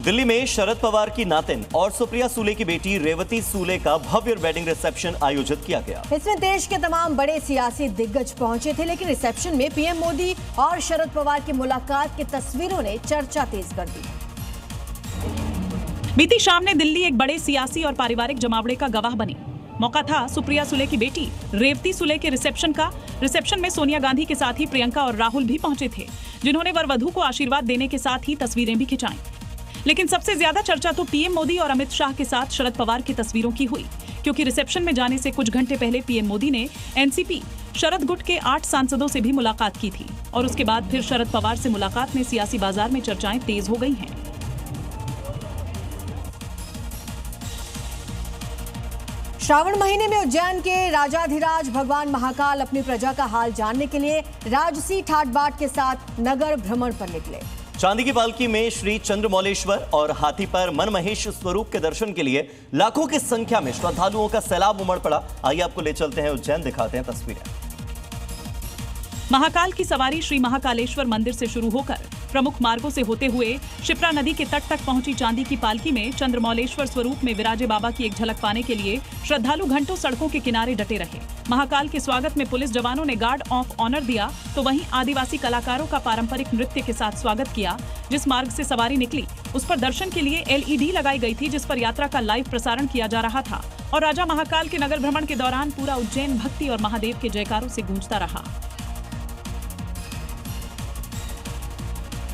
दिल्ली में शरद पवार की नातिन और सुप्रिया सूले की बेटी रेवती सूले का भव्य वेडिंग रिसेप्शन आयोजित किया गया। इसमें देश के तमाम बड़े सियासी दिग्गज पहुंचे थे, लेकिन रिसेप्शन में पीएम मोदी और शरद पवार की मुलाकात की तस्वीरों ने चर्चा तेज कर दी। बीती शाम ने दिल्ली एक बड़े सियासी और पारिवारिक जमावड़े का गवाह बनी। मौका था सुप्रिया सूले की बेटी रेवती सूले के रिसेप्शन का। रिसेप्शन में सोनिया गांधी के साथ ही प्रियंका और राहुल भी पहुंचे थे, जिन्होंने वर वधू को आशीर्वाद देने के साथ ही तस्वीरें भी खिंचाईं। लेकिन सबसे ज्यादा चर्चा तो पीएम मोदी और अमित शाह के साथ शरद पवार की तस्वीरों की हुई, क्योंकि रिसेप्शन में जाने से कुछ घंटे पहले पीएम मोदी ने एनसीपी शरद गुट के 8 सांसदों से भी मुलाकात की थी और उसके बाद फिर शरद पवार से मुलाकात में सियासी बाजार में चर्चाएं तेज हो गई हैं। श्रावण महीने में उज्जैन के राजाधिराज भगवान महाकाल अपनी प्रजा का हाल जानने के लिए राजसी ठाट बाट के साथ नगर भ्रमण पर निकले। चांदी की पालकी में श्री चंद्रमौलेश्वर और हाथी पर मनमहेश स्वरूप के दर्शन के लिए लाखों की संख्या में श्रद्धालुओं का सैलाब उमड़ पड़ा। आइए आपको ले चलते हैं उज्जैन, दिखाते हैं तस्वीरें। महाकाल की सवारी श्री महाकालेश्वर मंदिर से शुरू होकर प्रमुख मार्गों से होते हुए शिप्रा नदी के तट तक पहुंची। चांदी की पालकी में चंद्रमौलेश्वर स्वरूप में विराजे बाबा की एक झलक पाने के लिए श्रद्धालु घंटों सड़कों के किनारे डटे रहे। महाकाल के स्वागत में पुलिस जवानों ने गार्ड ऑफ ऑनर दिया, तो वहीं आदिवासी कलाकारों का पारंपरिक नृत्य के साथ स्वागत किया। जिस मार्ग से सवारी निकली उस पर दर्शन के लिए LED लगाई गई थी, जिस पर यात्रा का लाइव प्रसारण किया जा रहा था और राजा महाकाल के नगर भ्रमण के दौरान पूरा उज्जैन भक्ति और महादेव के जयकारों से गूंजता रहा।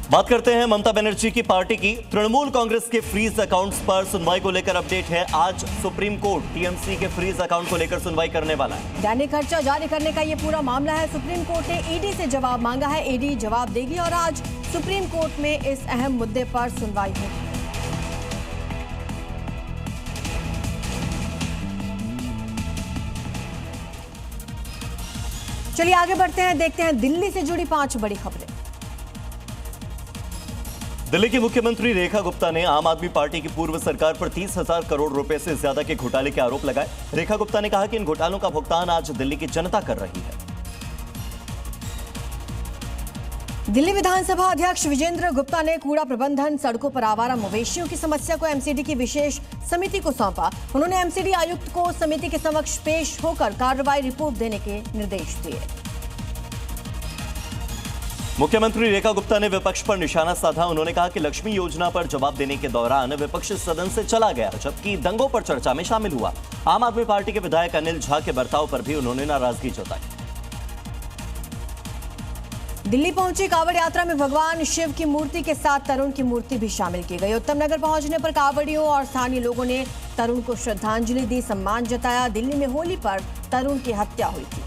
बात करते हैं ममता बनर्जी की पार्टी की। तृणमूल कांग्रेस के फ्रीज अकाउंट्स पर सुनवाई को लेकर अपडेट है। आज सुप्रीम कोर्ट टीएमसी के फ्रीज अकाउंट को लेकर सुनवाई करने वाला है। दैनिक खर्चा जारी करने का ये पूरा मामला है। सुप्रीम कोर्ट ने ईडी से जवाब मांगा है, ईडी जवाब देगी और आज सुप्रीम कोर्ट में इस अहम मुद्दे पर सुनवाई होगी। चलिए आगे बढ़ते हैं, देखते हैं दिल्ली से जुड़ी 5 बड़ी खबरें। दिल्ली की मुख्यमंत्री रेखा गुप्ता ने आम आदमी पार्टी की पूर्व सरकार पर 30,000 करोड़ रुपए से ज्यादा के घोटाले के आरोप लगाए। रेखा गुप्ता ने कहा कि इन घोटालों का भुगतान आज दिल्ली की जनता कर रही है। दिल्ली विधानसभा अध्यक्ष विजेंद्र गुप्ता ने कूड़ा प्रबंधन, सड़कों पर आवारा मवेशियों की समस्या को एमसीडी की विशेष समिति को सौंपा। उन्होंने एमसीडी आयुक्त को समिति के समक्ष पेश होकर कार्रवाई रिपोर्ट देने के निर्देश दिए। मुख्यमंत्री रेखा गुप्ता ने विपक्ष पर निशाना साधा। उन्होंने कहा कि लक्ष्मी योजना पर जवाब देने के दौरान विपक्ष सदन से चला गया, जबकि दंगों पर चर्चा में शामिल हुआ। आम आदमी पार्टी के विधायक अनिल झा के बर्ताव पर भी उन्होंने नाराजगी जताई। दिल्ली पहुंची कांवड़ यात्रा में भगवान शिव की मूर्ति के साथ तरुण की मूर्ति भी शामिल की गई। उत्तम नगर पहुंचने पर कांवड़ियों और स्थानीय लोगों ने तरुण को श्रद्धांजलि दी, सम्मान जताया। दिल्ली में होली पर तरुण की हत्या हुई थी।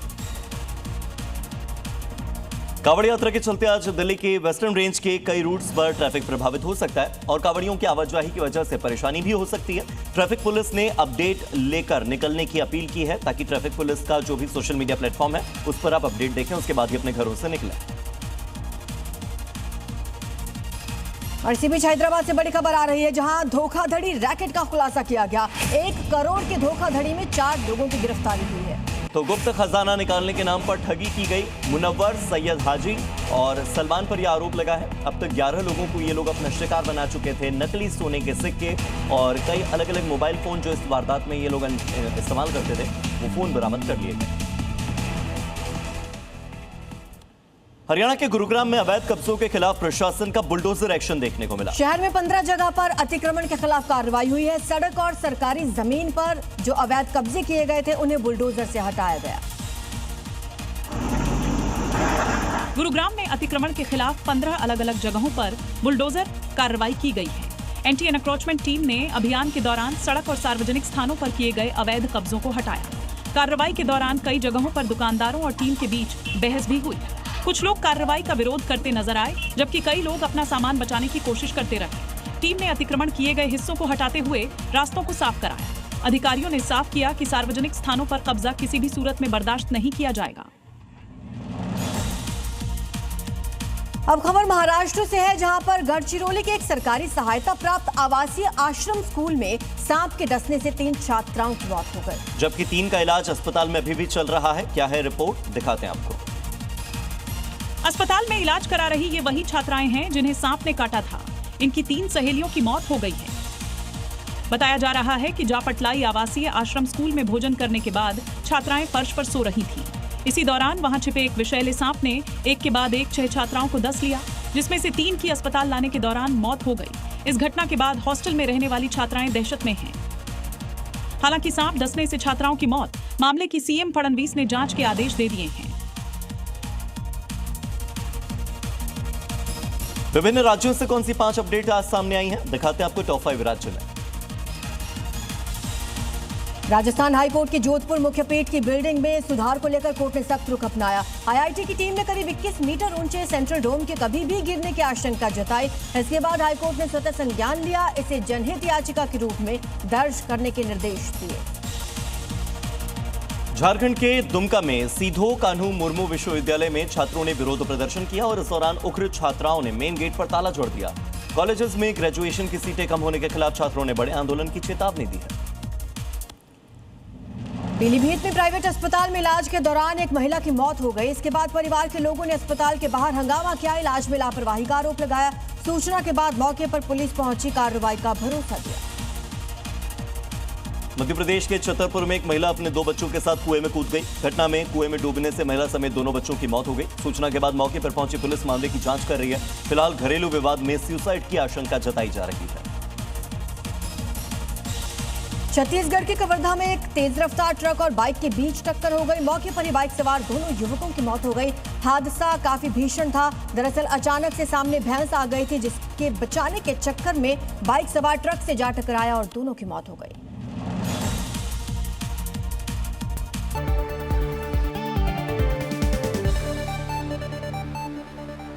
कांवड़ यात्रा के चलते आज दिल्ली के वेस्टर्न रेंज के कई रूट्स पर ट्रैफिक प्रभावित हो सकता है और कांवड़ियों की आवाजाही की वजह से परेशानी भी हो सकती है। ट्रैफिक पुलिस ने अपडेट लेकर निकलने की अपील की है, ताकि ट्रैफिक पुलिस का जो भी सोशल मीडिया प्लेटफॉर्म है उस पर आप अपडेट देखें, उसके बाद ही अपने घरों से निकलें। और इसी बीच हैदराबाद से बड़ी खबर आ रही है, जहां धोखाधड़ी रैकेट का खुलासा किया गया। 1 करोड़ की धोखाधड़ी में 4 लोगों की गिरफ्तारी हुई है। तो गुप्त खजाना निकालने के नाम पर ठगी की गई। मुनव्वर, सैयद हाजी और सलमान पर यह आरोप लगा है। अब तक 11 लोगों को ये लोग अपना शिकार बना चुके थे। नकली सोने के सिक्के और कई अलग अलग मोबाइल फोन जो इस वारदात में ये लोग इस्तेमाल करते थे, वो फोन बरामद कर लिए गए। हरियाणा के गुरुग्राम में अवैध कब्जों के खिलाफ प्रशासन का बुलडोजर एक्शन देखने को मिला। शहर में 15 जगह पर अतिक्रमण के खिलाफ कार्रवाई हुई है। सड़क और सरकारी जमीन पर जो अवैध कब्जे किए गए थे उन्हें बुलडोजर से हटाया गया। गुरुग्राम में अतिक्रमण के खिलाफ 15 अलग अलग जगहों पर बुलडोजर कार्रवाई की गई है। एंटी एनक्रोचमेंट टीम ने अभियान के दौरान सड़क और सार्वजनिक स्थानों पर किए गए अवैध कब्जों को हटाया। कार्रवाई के दौरान कई जगहों पर दुकानदारों और टीम के बीच बहस भी हुई। कुछ लोग कार्रवाई का विरोध करते नजर आए, जबकि कई लोग अपना सामान बचाने की कोशिश करते रहे। टीम ने अतिक्रमण किए गए हिस्सों को हटाते हुए रास्तों को साफ कराया। अधिकारियों ने साफ किया कि सार्वजनिक स्थानों पर कब्जा किसी भी सूरत में बर्दाश्त नहीं किया जाएगा। अब खबर महाराष्ट्र से है, जहां पर गढ़चिरौली के एक सरकारी सहायता प्राप्त आवासीय आश्रम स्कूल में सांप के डसने से 3 छात्राओं की मौत हो गई, जबकि 3 का इलाज अस्पताल में अभी भी चल रहा है। क्या है रिपोर्ट, दिखाते हैं आपको। अस्पताल में इलाज करा रही ये वही छात्राएं हैं जिन्हें सांप ने काटा था। इनकी 3 सहेलियों की मौत हो गई है। बताया जा रहा है कि जापटलाई आवासीय आश्रम स्कूल में भोजन करने के बाद छात्राएं फर्श पर सो रही थीं। इसी दौरान वहां छिपे एक विषैले सांप ने एक के बाद एक 6 छात्राओं को डस लिया, जिसमें से 3 की अस्पताल लाने के दौरान मौत हो गई। इस घटना के बाद हॉस्टल में रहने वाली छात्राएं दहशत में हैं। हालांकि सांप डसने से छात्राओं की मौत मामले की सीएम फडणवीस ने जांच के आदेश दे दिए हैं। विभिन्न राज्यों से कौन सी 5 अपडेट आज सामने आई हैं, दिखाते हैं आपको टॉप 5 राज्य में। राजस्थान हाईकोर्ट की जोधपुर मुख्य पीठ की बिल्डिंग में सुधार को लेकर कोर्ट ने सख्त रुख अपनाया। आईआईटी की टीम ने करीब 21 मीटर ऊंचे सेंट्रल डोम के कभी भी गिरने की आशंका जताई। इसके बाद हाईकोर्ट ने स्वतः संज्ञान लिया, इसे जनहित याचिका के रूप में दर्ज करने के निर्देश दिए। झारखंड के दुमका में सीधो कान्हू मुर्मू विश्वविद्यालय में छात्रों ने विरोध प्रदर्शन किया और इस दौरान उग्र छात्राओं ने मेन गेट पर ताला जोड़ दिया। कॉलेजेस में ग्रेजुएशन की सीटें कम होने के खिलाफ छात्रों ने बड़े आंदोलन की चेतावनी दी है। पीलीभीत में प्राइवेट अस्पताल में इलाज के दौरान एक महिला की मौत हो गई। इसके बाद परिवार के लोगों ने अस्पताल के बाहर हंगामा किया, इलाज में लापरवाही का आरोप लगाया। सूचना के बाद मौके पर पुलिस पहुंची, कार्रवाई का भरोसा दिया। मध्य प्रदेश के छतरपुर में एक महिला अपने 2 बच्चों के साथ कुएं में कूद गई। घटना में कुएं में डूबने से महिला समेत दोनों बच्चों की मौत हो गई। सूचना के बाद मौके पर पहुंची पुलिस मामले की जांच कर रही है। फिलहाल घरेलू विवाद में सुसाइड की आशंका जताई जा रही है। छत्तीसगढ़ के कवर्धा में एक तेज रफ्तार ट्रक और बाइक के बीच टक्कर हो गई। मौके पर ही बाइक सवार दोनों युवकों की मौत हो गई। हादसा काफी भीषण था। दरअसल अचानक से सामने भैंस आ गई थी, जिसके बचाने के चक्कर में बाइक सवार ट्रक से जा टकराया और दोनों की मौत हो गई।